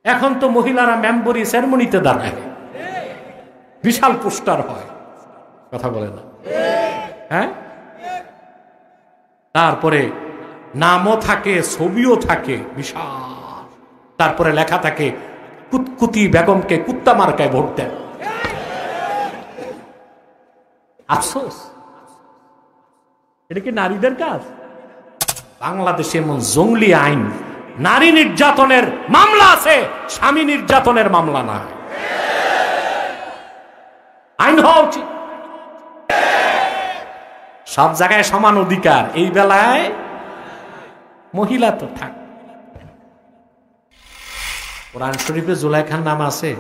এখন তো মহিলারা মেম্বরি সেরেমনিতে দাঁড়ায়, বিশাল পোস্টার হয়, কথা বলে না? হ্যাঁ, তারপরে নামও থাকে, ছবিও থাকে বিশাল, তারপরে লেখা থাকে কুতকুতি বেগমকে কুত্তা মার্কায় ভোট দেন। আফসোস, এটা কি নারীদের কাজ? বাংলাদেশে এমন জঙ্গলি আইন, নারী নির্যাতনের মামলা আছে, স্বামী নির্যাতনের মামলা না। আইন হওয়া উচিত, সব জায়গায় সমান অধিকার, এই বেলায় মহিলা তো থাক। কোরআন শরীফে জুলাইখার নাম আছে?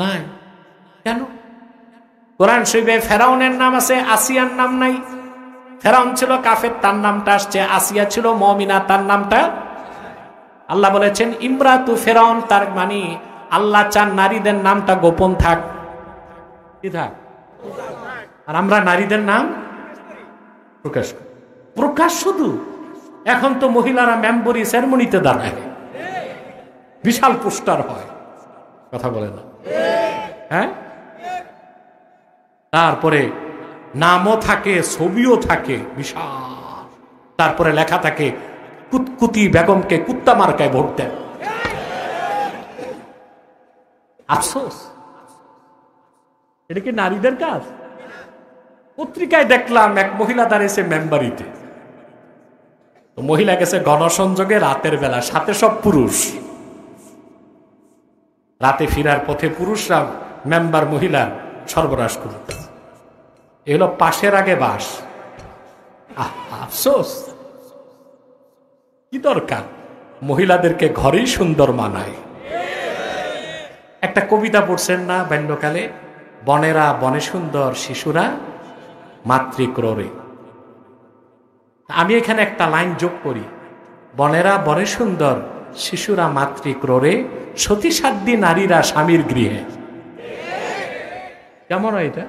নাই। কেন? কোরআন শরীফে ফেরাউনের নাম আছে, আসিয়ার নাম নাই। ফেরাউন ছিল কাফের, তার নামটা আসছে। আসিয়া ছিল মুমিনা, তার নামটা আল্লাহ বলেছেন ইমরাতু ফেরাউন, তার মানে আল্লাহ চান নারীদের নামটা গোপন থাক। কি থাক? আর আমরা নারীদের নাম প্রকাশ প্রকাশ শুধু। এখন তো মহিলারা মেম্বরি সেরেমনিতে দাঁড়ায়, বিশাল পোস্টার হয়, কথা বলে না? হ্যাঁ, তারপরে নামও থাকে, ছবিও থাকে বিশাল, তারপরে লেখা থাকে কুতকুতি বেগমকে কুত্তা মার্কায় ভোট দেন। আফসোস, এটা কি নারীদের কাজ? পত্রিকায় দেখলাম এক মহিলা দাঁড়িয়েছে মেম্বারিতে, তো মহিলা গেছে গণসংযোগে রাতের বেলা, সাথে সব পুরুষ। রাতে ফিরার পথে পুরুষরা মেম্বার মহিলার সর্বনাশ করতে, এগুলো পাশের আগে বাস। আফসোস, কি দরকার? মহিলাদেরকে ঘরেই সুন্দর মানায়। একটা কবিতা পড়ছেন না বাল্যকালে? বনেরা বনে সুন্দর, শিশুরা মাতৃক্রোড়ে। আমি এখানে একটা লাইন যোগ করি, বনেরা বনে সুন্দর, শিশুরা মাতৃক্রোড়ে, সতীসাধ্যী নারীরা স্বামীর গৃহে। কেমন হয় এটা?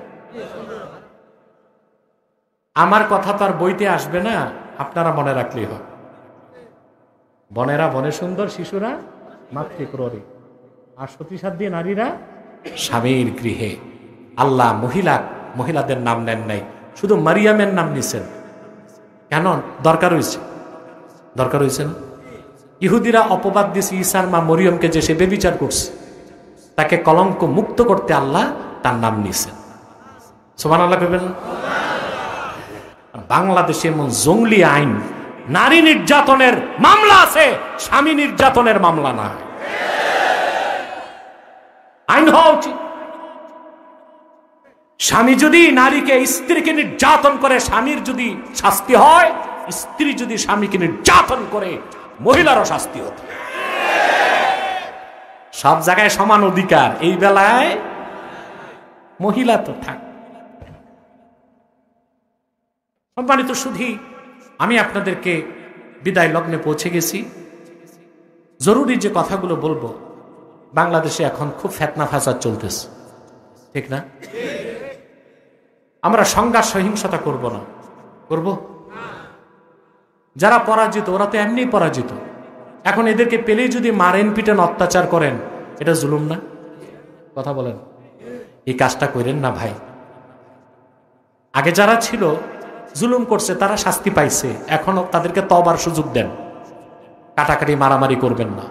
আমার কথা তো আর বইতে আসবে না, আপনারা মনে রাখলেই হয়। বনেরা বনে সুন্দর, শিশুরা মাতৃক্রোড়ে, আর সতীসাধ্যী নারীরা স্বামীর গৃহে। আল্লাহ মহিলাদের নাম নেন নাই, শুধু মারিয়ামের নাম নিছেন। কেন? দরকার হয়েছে, দরকার হয়েছে না? ইহুদিরা অপবাদ দিয়েছে ঈসার মা মরিয়মকে যে সে বেবিচার করছে, তাকে কলঙ্ক মুক্ত করতে আল্লাহ তার নাম নিছেন। সুবহানাল্লাহ কইবেন? বাংলাদেশে এমন জঙ্গলি আইন, নারী নির্যাতনের মামলা আছে, স্বামী নির্যাতনের মামলা না। আইন হওয়া উচিত। স্বামী যদি নারীকে, স্ত্রীকে নির্যাতন করে, স্বামীর যদি শাস্তি হয়, স্ত্রী যদি স্বামীকে নির্যাতন করে, মহিলারও শাস্তি হতো। সব জায়গায় সমান অধিকার, এই বেলায় মহিলা তো থাক। সম্মানিত সুধী, আমি আপনাদেরকে বিদায় লগ্নে পৌঁছে গেছি। জরুরি যে কথাগুলো বলবো, বাংলাদেশে এখন খুব ফেতনা ফাসাদ চলতেছে, ঠিক না? আমরা সংঘাত সহিংসতা করব না, করব? যারা পরাজিত, ওরা তো এমনি পরাজিত। এখন এদেরকে পেলেই যদি মারেন, পিটেন, অত্যাচার করেন, এটা জুলুম না? কথা বলেন? এই কাজটা করেন না ভাই। আগে যারা ছিল জুলুম করছে, তারা শাস্তি পাইছে, এখনো তাদেরকে তওবার সুযোগ দেন। কাটাকাটি মারামারি করবেন না।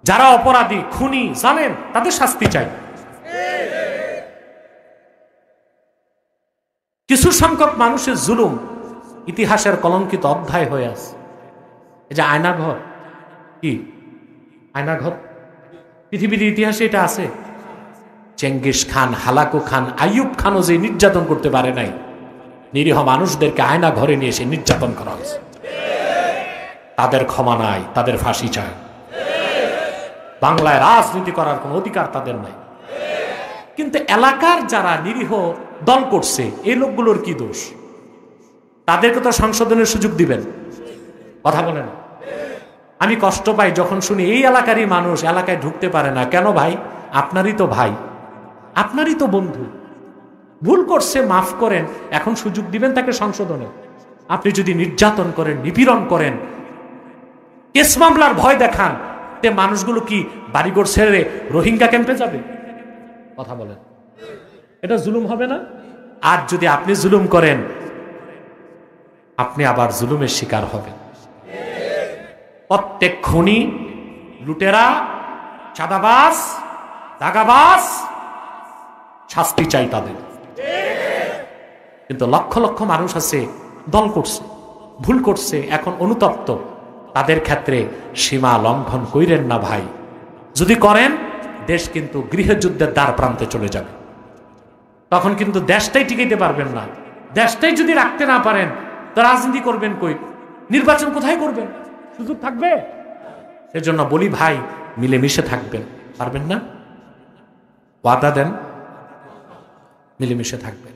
যারা অপরাধী, খুনি, জানেন, তাদের শাস্তি চাই। কিছু সংখ্যক মানুষের জুলুম ইতিহাসের কলঙ্কিত অধ্যায় হয়ে আছে। এই যে আয়নাঘর, কি আয়নাঘর? পৃথিবীর ইতিহাসে এটা আছে। Genghis Khan, Hulagu Khan, Ayub খানও যে নির্যাতন করতে পারে নাই, নিরীহ মানুষদেরকে আয়না ঘরে নিয়ে এসে নির্যাতন করা হয়েছে। তাদের ক্ষমা নাই, তাদের ফাঁসি চায়। বাংলায় রাজনীতি করার কোন অধিকার তাদের নাই। কিন্তু এলাকার যারা নিরীহ দল করছে, এই লোকগুলোর কি দোষ? তাদেরকে তো সংশোধনের সুযোগ দিবেন। কথা বলেন? আমি কষ্ট পাই যখন শুনি এই এলাকারই মানুষ এলাকায় ঢুকতে পারে না। কেন ভাই? আপনারই তো ভাই, আপনারই তো বন্ধু, ভুল করছে, মাফ করেন, এখন সুযোগ দিবেন তাকে সংশোধনে। আপনি যদি নির্যাতন করেন, নিপীড়ন করেন, কেস মামলার ভয় দেখান, তে মানুষগুলো কি বাড়িঘর ছেড়ে রোহিঙ্গা ক্যাম্পে যাবে? কথা বলেন, এটা জুলুম হবে না? আর যদি আপনি জুলুম করেন, আপনি আবার জুলুমের শিকার হবেন। প্রত্যেক খুনি, লুটেরা, চাঁদাবাজ, দাগাবাজ, শাস্তি চাই তাদের। কিন্তু লক্ষ লক্ষ মানুষ আছে দল করছে, ভুল করছে, এখন অনুতপ্ত। তাদের ক্ষেত্রে সীমা লঙ্ঘন কইরেন না ভাই। যদি করেন, দেশ কিন্তু গৃহযুদ্ধের দ্বার প্রান্তে চলে যাবে। তখন কিন্তু দেশটাই টিকাইতে পারবেন না। দেশটাই যদি রাখতে না পারেন, তো রাজনীতি করবেন কই? নির্বাচন কোথায় করবেন? সুযোগ থাকবে? সেজন্য বলি ভাই, মিলেমিশে থাকবেন। পারবেন না? ওয়াদা দেন, মিলেমিশে থাকবেন।